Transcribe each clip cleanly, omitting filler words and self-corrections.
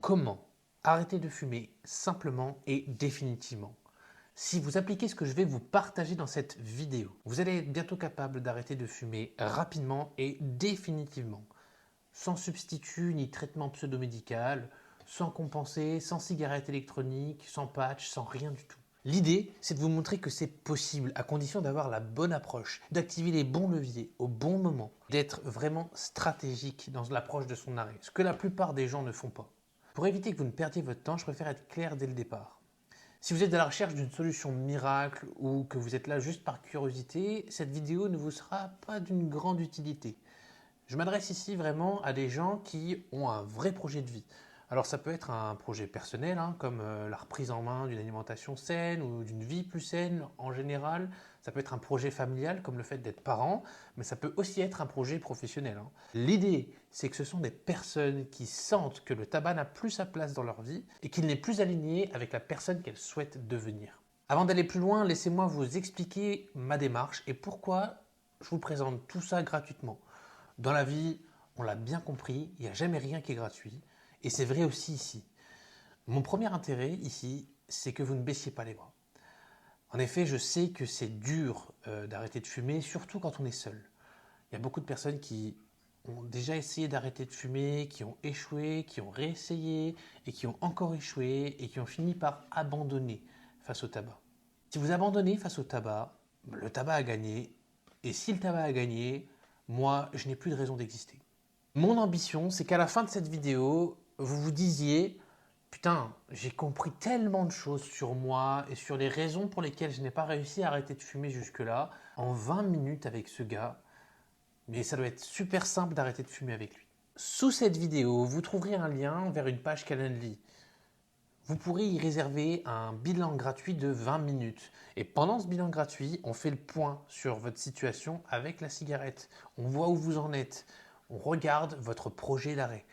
Comment arrêter de fumer simplement et définitivement? Si vous appliquez ce que je vais vous partager dans cette vidéo, vous allez être bientôt capable d'arrêter de fumer rapidement et définitivement, sans substitut ni traitement pseudomédical, sans compenser, sans cigarette électronique, sans patch, sans rien du tout. L'idée, c'est de vous montrer que c'est possible à condition d'avoir la bonne approche, d'activer les bons leviers au bon moment, d'être vraiment stratégique dans l'approche de son arrêt, ce que la plupart des gens ne font pas. Pour éviter que vous ne perdiez votre temps, je préfère être clair dès le départ. Si vous êtes à la recherche d'une solution miracle ou que vous êtes là juste par curiosité, cette vidéo ne vous sera pas d'une grande utilité. Je m'adresse ici vraiment à des gens qui ont un vrai projet de vie. Alors ça peut être un projet personnel, comme la reprise en main d'une alimentation saine ou d'une vie plus saine en général. Ça peut être un projet familial comme le fait d'être parent, mais ça peut aussi être un projet professionnel. L'idée, c'est que ce sont des personnes qui sentent que le tabac n'a plus sa place dans leur vie et qu'il n'est plus aligné avec la personne qu'elles souhaitent devenir. Avant d'aller plus loin, laissez-moi vous expliquer ma démarche et pourquoi je vous présente tout ça gratuitement. Dans la vie, on l'a bien compris, il n'y a jamais rien qui est gratuit. Et c'est vrai aussi ici. Mon premier intérêt ici, c'est que vous ne baissiez pas les bras. En effet, je sais que c'est dur d'arrêter de fumer, surtout quand on est seul. Il y a beaucoup de personnes qui ont déjà essayé d'arrêter de fumer, qui ont échoué, qui ont réessayé, et qui ont encore échoué, et qui ont fini par abandonner face au tabac. Si vous abandonnez face au tabac, le tabac a gagné, et si le tabac a gagné, moi, je n'ai plus de raison d'exister. Mon ambition, c'est qu'à la fin de cette vidéo, vous vous disiez putain, j'ai compris tellement de choses sur moi et sur les raisons pour lesquelles je n'ai pas réussi à arrêter de fumer jusque-là en 20 minutes avec ce gars. Mais ça doit être super simple d'arrêter de fumer avec lui. Sous cette vidéo, vous trouverez un lien vers une page Calendly. Vous pourrez y réserver un bilan gratuit de 20 minutes. Et pendant ce bilan gratuit, on fait le point sur votre situation avec la cigarette. On voit où vous en êtes. On regarde votre projet d'arrêt.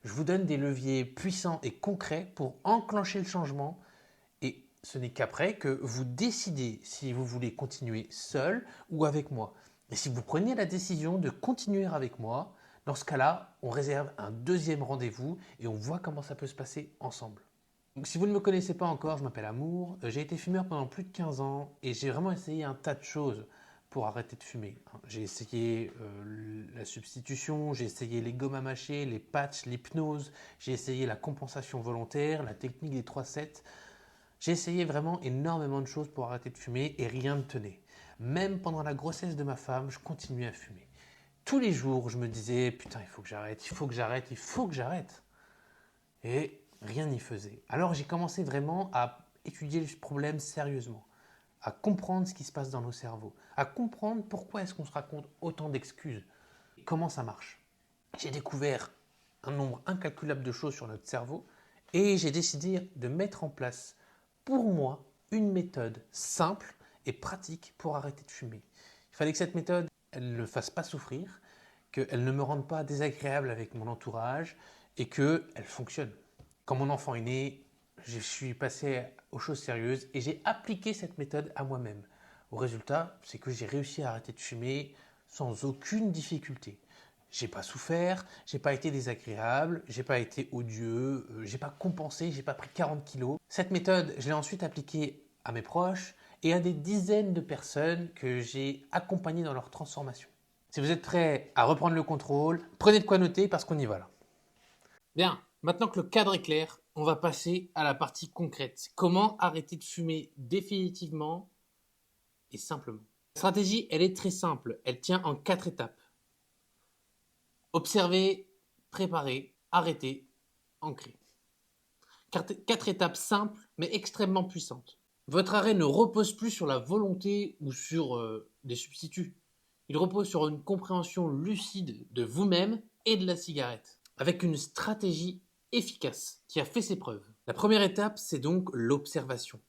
Je vous donne des leviers puissants et concrets pour enclencher le changement. Et ce n'est qu'après que vous décidez si vous voulez continuer seul ou avec moi. Et si vous prenez la décision de continuer avec moi, dans ce cas-là, on réserve un deuxième rendez-vous et on voit comment ça peut se passer ensemble. Donc, si vous ne me connaissez pas encore, je m'appelle Amour, j'ai été fumeur pendant plus de 15 ans et j'ai vraiment essayé un tas de choses pour arrêter de fumer. J'ai essayé la substitution, j'ai essayé les gommes à mâcher, les patchs, l'hypnose, j'ai essayé la compensation volontaire, la technique des 3-7. J'ai essayé vraiment énormément de choses pour arrêter de fumer et rien ne tenait. Même pendant la grossesse de ma femme, je continuais à fumer. Tous les jours, je me disais putain, il faut que j'arrête, il faut que j'arrête, il faut que j'arrête. Et rien n'y faisait. Alors j'ai commencé vraiment à étudier le problème sérieusement, à comprendre ce qui se passe dans nos cerveaux, à comprendre pourquoi est-ce qu'on se raconte autant d'excuses, et comment ça marche. J'ai découvert un nombre incalculable de choses sur notre cerveau et j'ai décidé de mettre en place pour moi une méthode simple et pratique pour arrêter de fumer. Il fallait que cette méthode, elle ne fasse pas souffrir, qu'elle ne me rende pas désagréable avec mon entourage et qu'elle fonctionne. Quand mon enfant est né, je suis passé aux choses sérieuses et j'ai appliqué cette méthode à moi-même. Au résultat, c'est que j'ai réussi à arrêter de fumer sans aucune difficulté. J'ai pas souffert, j'ai pas été désagréable, j'ai pas été odieux, j'ai pas compensé, j'ai pas pris 40 kilos. Cette méthode, je l'ai ensuite appliquée à mes proches et à des dizaines de personnes que j'ai accompagnées dans leur transformation. Si vous êtes prêts à reprendre le contrôle, prenez de quoi noter parce qu'on y va là. Bien, maintenant que le cadre est clair, on va passer à la partie concrète. Comment arrêter de fumer définitivement et simplement. La stratégie, elle est très simple. Elle tient en 4 étapes. Observer, préparer, arrêter, ancrer. 4 étapes simples mais extrêmement puissantes. Votre arrêt ne repose plus sur la volonté ou sur des substituts. Il repose sur une compréhension lucide de vous-même et de la cigarette, avec une stratégie efficace qui a fait ses preuves. La première étape, c'est donc l'observation.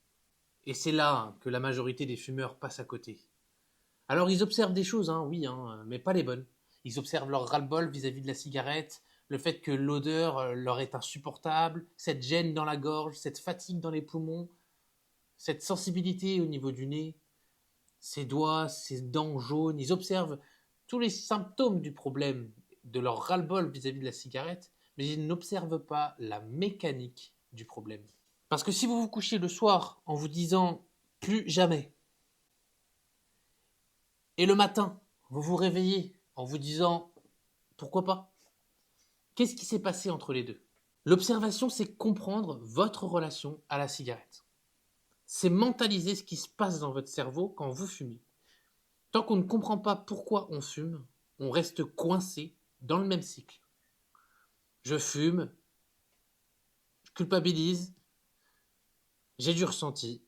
Et c'est là que la majorité des fumeurs passent à côté. Alors ils observent des choses, oui, mais pas les bonnes. Ils observent leur ras-le-bol vis-à-vis de la cigarette, le fait que l'odeur leur est insupportable, cette gêne dans la gorge, cette fatigue dans les poumons, cette sensibilité au niveau du nez, ces doigts, ces dents jaunes. Ils observent tous les symptômes du problème, de leur ras-le-bol vis-à-vis de la cigarette, mais ils n'observent pas la mécanique du problème. Parce que si vous vous couchez le soir en vous disant « plus jamais », et le matin, vous vous réveillez en vous disant « pourquoi pas », qu'est-ce qui s'est passé entre les deux? L'observation, c'est comprendre votre relation à la cigarette. C'est mentaliser ce qui se passe dans votre cerveau quand vous fumez. Tant qu'on ne comprend pas pourquoi on fume, on reste coincé dans le même cycle. Je fume, je culpabilise, j'ai du ressenti.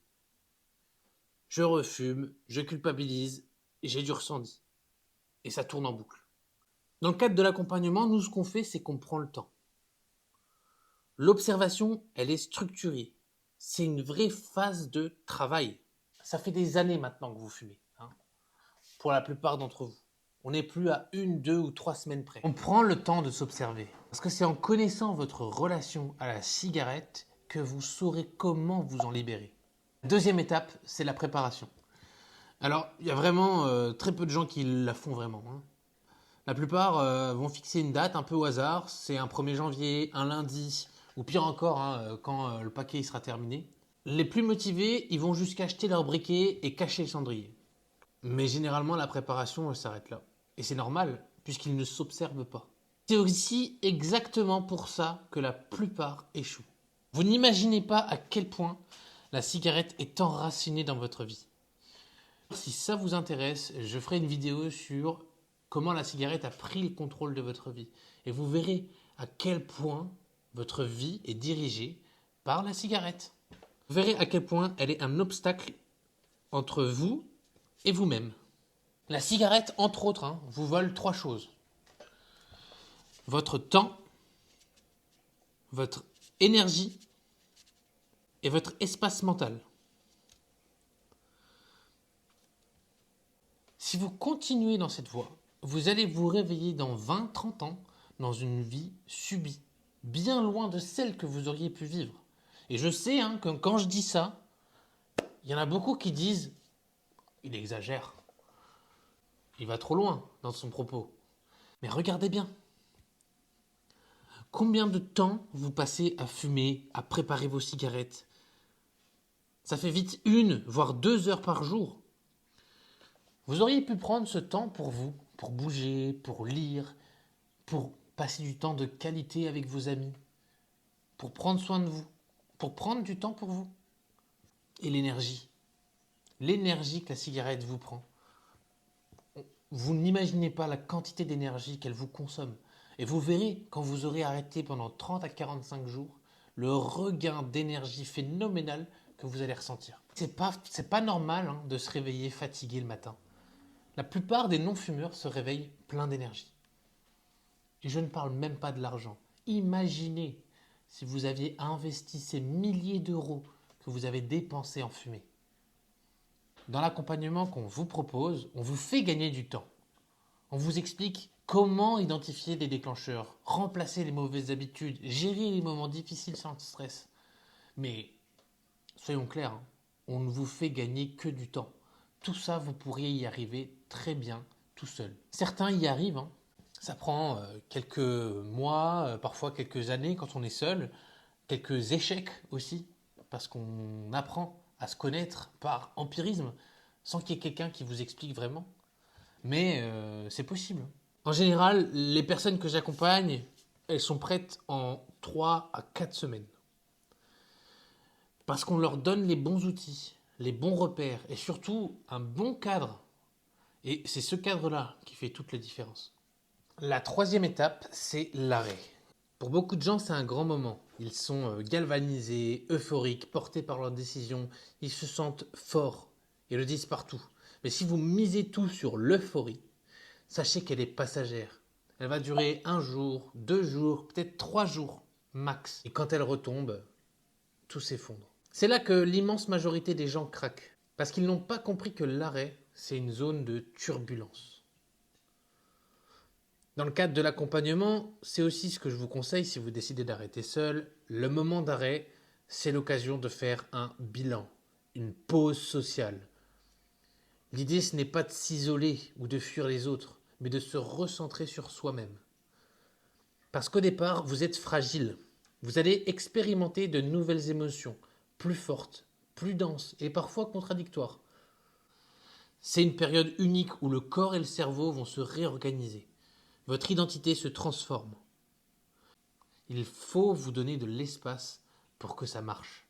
Je refume, je culpabilise, j'ai du ressenti. Et ça tourne en boucle. Dans le cadre de l'accompagnement, nous, ce qu'on fait, c'est qu'on prend le temps. L'observation, elle est structurée. C'est une vraie phase de travail. Ça fait des années maintenant que vous fumez, hein, pour la plupart d'entre vous. On n'est plus à 1, 2 ou 3 semaines près. On prend le temps de s'observer. Parce que c'est en connaissant votre relation à la cigarette que vous saurez comment vous en libérer. La deuxième étape, c'est la préparation. Alors, il y a vraiment très peu de gens qui la font vraiment, hein. La plupart vont fixer une date un peu au hasard. C'est un 1er janvier, un lundi, ou pire encore, hein, quand le paquet sera terminé. Les plus motivés, ils vont jusqu'à acheter leur briquet et cacher le cendrier. Mais généralement, la préparation, elle s'arrête là. Et c'est normal, puisqu'ils ne s'observent pas. C'est aussi exactement pour ça que la plupart échouent. Vous n'imaginez pas à quel point la cigarette est enracinée dans votre vie. Si ça vous intéresse, je ferai une vidéo sur comment la cigarette a pris le contrôle de votre vie. Et vous verrez à quel point votre vie est dirigée par la cigarette. Vous verrez à quel point elle est un obstacle entre vous et vous-même. La cigarette, entre autres, hein, vous vole 3 choses. Votre temps, votre énergie et votre espace mental. Si vous continuez dans cette voie, vous allez vous réveiller dans 20-30 ans dans une vie subie, bien loin de celle que vous auriez pu vivre. Et je sais hein, que quand je dis ça, il y en a beaucoup qui disent « il exagère, il va trop loin dans son propos ». Mais regardez bien. Combien de temps vous passez à fumer, à préparer vos cigarettes? Ça fait vite 1, voire 2 heures par jour. Vous auriez pu prendre ce temps pour vous, pour bouger, pour lire, pour passer du temps de qualité avec vos amis, pour prendre soin de vous, pour prendre du temps pour vous. Et l'énergie que la cigarette vous prend. Vous n'imaginez pas la quantité d'énergie qu'elle vous consomme. Et vous verrez, quand vous aurez arrêté pendant 30 à 45 jours, le regain d'énergie phénoménal que vous allez ressentir. C'est pas normal hein, de se réveiller fatigué le matin. La plupart des non-fumeurs se réveillent pleins d'énergie. Et je ne parle même pas de l'argent. Imaginez si vous aviez investi ces milliers d'euros que vous avez dépensés en fumée. Dans l'accompagnement qu'on vous propose, on vous fait gagner du temps. On vous explique comment identifier des déclencheurs, remplacer les mauvaises habitudes, gérer les moments difficiles sans stress. Mais soyons clairs, hein, on ne vous fait gagner que du temps. Tout ça, vous pourriez y arriver très bien tout seul. Certains y arrivent, hein. Ça prend quelques mois, parfois quelques années quand on est seul, quelques échecs aussi, parce qu'on apprend à se connaître par empirisme, sans qu'il y ait quelqu'un qui vous explique vraiment. Mais c'est possible. En général, les personnes que j'accompagne, elles sont prêtes en 3 à 4 semaines. Parce qu'on leur donne les bons outils, les bons repères et surtout un bon cadre. Et c'est ce cadre-là qui fait toute la différence. La troisième étape, c'est l'arrêt. Pour beaucoup de gens, c'est un grand moment. Ils sont galvanisés, euphoriques, portés par leurs décisions. Ils se sentent forts et le disent partout. Mais si vous misez tout sur l'euphorie, sachez qu'elle est passagère. Elle va durer 1 jour, 2 jours, peut-être 3 jours max. Et quand elle retombe, tout s'effondre. C'est là que l'immense majorité des gens craquent. Parce qu'ils n'ont pas compris que l'arrêt, c'est une zone de turbulence. Dans le cadre de l'accompagnement, c'est aussi ce que je vous conseille si vous décidez d'arrêter seul. Le moment d'arrêt, c'est l'occasion de faire un bilan, une pause sociale. L'idée, ce n'est pas de s'isoler ou de fuir les autres, mais de se recentrer sur soi-même. Parce qu'au départ, vous êtes fragile. Vous allez expérimenter de nouvelles émotions, plus fortes, plus denses et parfois contradictoires. C'est une période unique où le corps et le cerveau vont se réorganiser. Votre identité se transforme. Il faut vous donner de l'espace pour que ça marche.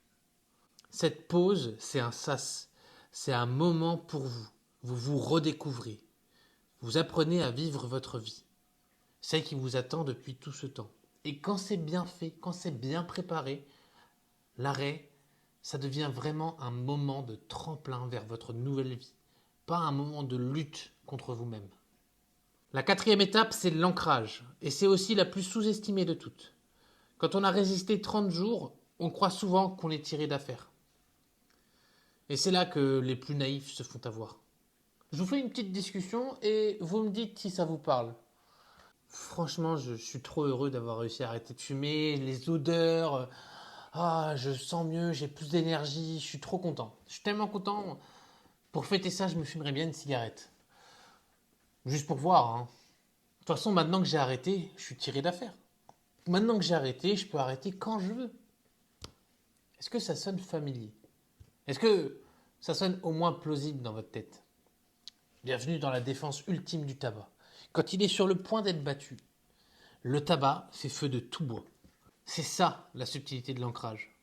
Cette pause, c'est un sas. C'est un moment pour vous. Vous vous redécouvrez. Vous apprenez à vivre votre vie. Celle qui vous attend depuis tout ce temps. Et quand c'est bien fait, quand c'est bien préparé, l'arrêt, ça devient vraiment un moment de tremplin vers votre nouvelle vie. Pas un moment de lutte contre vous-même. La quatrième étape, c'est l'ancrage. Et c'est aussi la plus sous-estimée de toutes. Quand on a résisté 30 jours, on croit souvent qu'on est tiré d'affaire. Et c'est là que les plus naïfs se font avoir. Je vous fais une petite discussion et vous me dites si ça vous parle. Franchement, je suis trop heureux d'avoir réussi à arrêter de fumer, les odeurs, je sens mieux, j'ai plus d'énergie, je suis trop content. Je suis tellement content. Pour fêter ça, je me fumerais bien une cigarette. Juste pour voir, hein. De toute façon, maintenant que j'ai arrêté, je suis tiré d'affaire. Maintenant que j'ai arrêté, je peux arrêter quand je veux. Est-ce que ça sonne familier? Est-ce que ça sonne au moins plausible dans votre tête? Bienvenue dans la défense ultime du tabac. Quand il est sur le point d'être battu, le tabac fait feu de tout bois. C'est ça la subtilité de l'ancrage.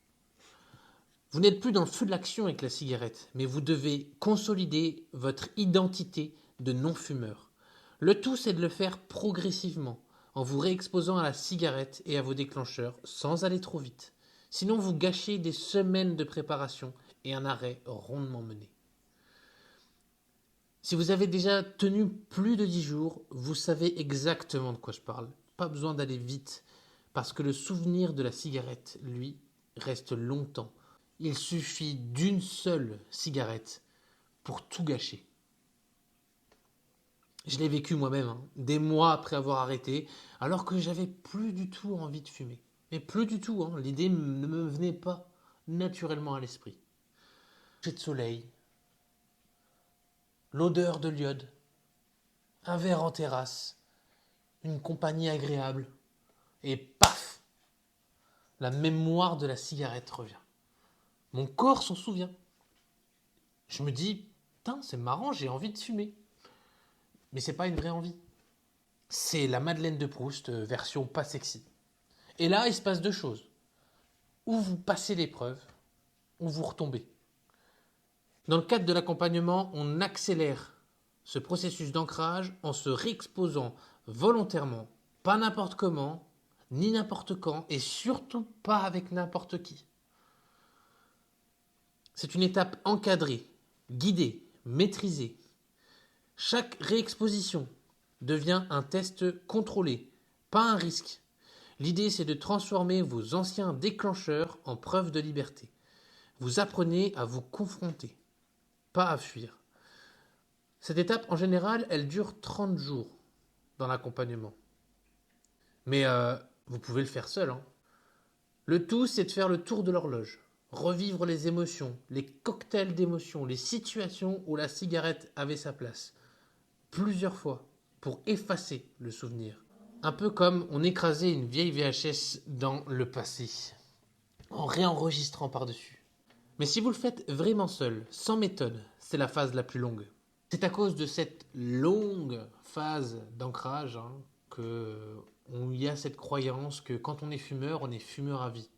Vous n'êtes plus dans le feu de l'action avec la cigarette, mais vous devez consolider votre identité de non-fumeur. Le tout, c'est de le faire progressivement, en vous réexposant à la cigarette et à vos déclencheurs, sans aller trop vite. Sinon, vous gâchez des semaines de préparation et un arrêt rondement mené. Si vous avez déjà tenu plus de 10 jours, vous savez exactement de quoi je parle. Pas besoin d'aller vite, parce que le souvenir de la cigarette, lui, reste longtemps. Il suffit d'une seule cigarette pour tout gâcher. Je l'ai vécu moi-même, hein, des mois après avoir arrêté, alors que j'avais plus du tout envie de fumer. Mais plus du tout, hein, l'idée ne me venait pas naturellement à l'esprit. Coucher de soleil, l'odeur de l'iode, un verre en terrasse, une compagnie agréable, et paf, la mémoire de la cigarette revient. Mon corps s'en souvient. Je me dis, putain, c'est marrant, j'ai envie de fumer. Mais c'est pas une vraie envie. C'est la Madeleine de Proust, version pas sexy. Et là, il se passe deux choses. Ou vous passez l'épreuve, ou vous retombez. Dans le cadre de l'accompagnement, on accélère ce processus d'ancrage en se réexposant volontairement, pas n'importe comment, ni n'importe quand, et surtout pas avec n'importe qui. C'est une étape encadrée, guidée, maîtrisée. Chaque réexposition devient un test contrôlé, pas un risque. L'idée, c'est de transformer vos anciens déclencheurs en preuves de liberté. Vous apprenez à vous confronter, pas à fuir. Cette étape, en général, elle dure 30 jours dans l'accompagnement. Mais vous pouvez le faire seul, hein. Le tout, c'est de faire le tour de l'horloge, revivre les émotions, les cocktails d'émotions, les situations où la cigarette avait sa place, plusieurs fois, pour effacer le souvenir. Un peu comme on écrasait une vieille VHS dans le passé, en réenregistrant par-dessus. Mais si vous le faites vraiment seul, sans méthode, c'est la phase la plus longue. C'est à cause de cette longue phase d'ancrage qu'il y a cette croyance que quand on est fumeur à vie.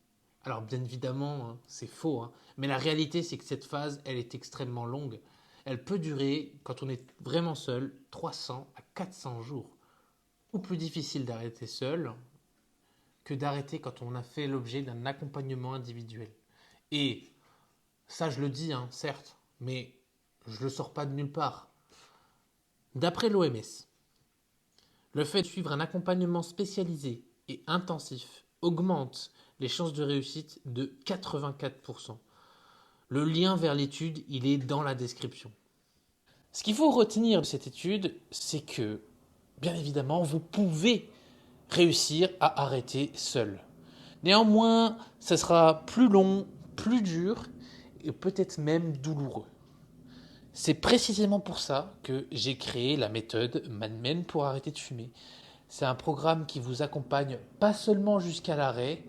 Alors bien évidemment, hein, c'est faux, hein, mais la réalité c'est que cette phase, elle est extrêmement longue. Elle peut durer, quand on est vraiment seul, 300 à 400 jours. Ou plus difficile d'arrêter seul que d'arrêter quand on a fait l'objet d'un accompagnement individuel. Et ça, je le dis, hein, certes, mais je ne le sors pas de nulle part. D'après l'OMS, le fait de suivre un accompagnement spécialisé et intensif augmente les chances de réussite de 84%. Le lien vers l'étude, il est dans la description. Ce qu'il faut retenir de cette étude, c'est que, bien évidemment, vous pouvez réussir à arrêter seul. Néanmoins, ça sera plus long, plus dur et peut-être même douloureux. C'est précisément pour ça que j'ai créé la méthode Mad Men pour arrêter de fumer. C'est un programme qui vous accompagne pas seulement jusqu'à l'arrêt,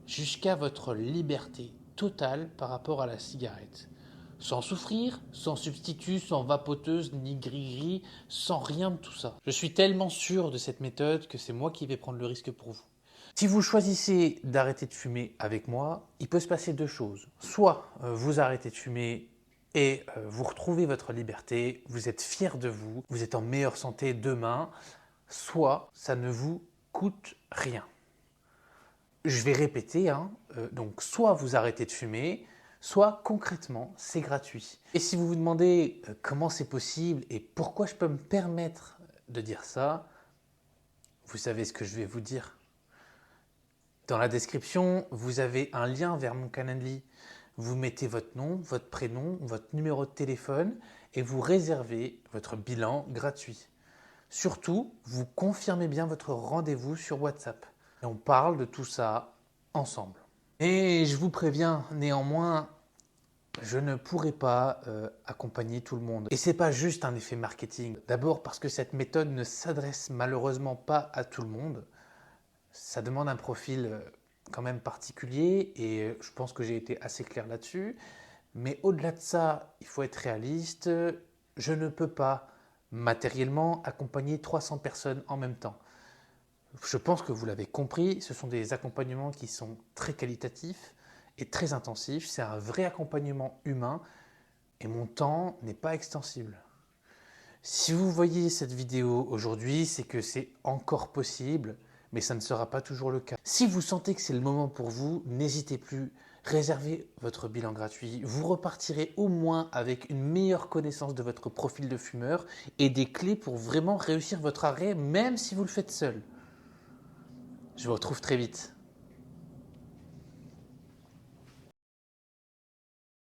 jusqu'à votre liberté totale par rapport à la cigarette. Sans souffrir, sans substitut, sans vapoteuse, ni gris-gris, sans rien de tout ça. Je suis tellement sûr de cette méthode que c'est moi qui vais prendre le risque pour vous. Si vous choisissez d'arrêter de fumer avec moi, il peut se passer deux choses. Soit vous arrêtez de fumer et vous retrouvez votre liberté, vous êtes fier de vous, vous êtes en meilleure santé demain, soit ça ne vous coûte rien. Je vais répéter, donc soit vous arrêtez de fumer, soit concrètement c'est gratuit. Et si vous vous demandez comment c'est possible et pourquoi je peux me permettre de dire ça, vous savez ce que je vais vous dire. Dans la description, vous avez un lien vers mon Calendly. Vous mettez votre nom, votre prénom, votre numéro de téléphone et vous réservez votre bilan gratuit. Surtout, vous confirmez bien votre rendez-vous sur WhatsApp. Et on parle de tout ça ensemble. Et je vous préviens, néanmoins, je ne pourrai pas accompagner tout le monde. Et ce n'est pas juste un effet marketing. D'abord parce que cette méthode ne s'adresse malheureusement pas à tout le monde. Ça demande un profil quand même particulier et je pense que j'ai été assez clair là-dessus. Mais au-delà de ça, il faut être réaliste. Je ne peux pas matériellement accompagner 300 personnes en même temps. Je pense que vous l'avez compris, ce sont des accompagnements qui sont très qualitatifs et très intensifs. C'est un vrai accompagnement humain et mon temps n'est pas extensible. Si vous voyez cette vidéo aujourd'hui, c'est que c'est encore possible, mais ça ne sera pas toujours le cas. Si vous sentez que c'est le moment pour vous, n'hésitez plus, réservez votre bilan gratuit. Vous repartirez au moins avec une meilleure connaissance de votre profil de fumeur et des clés pour vraiment réussir votre arrêt, même si vous le faites seul. Je vous retrouve très vite.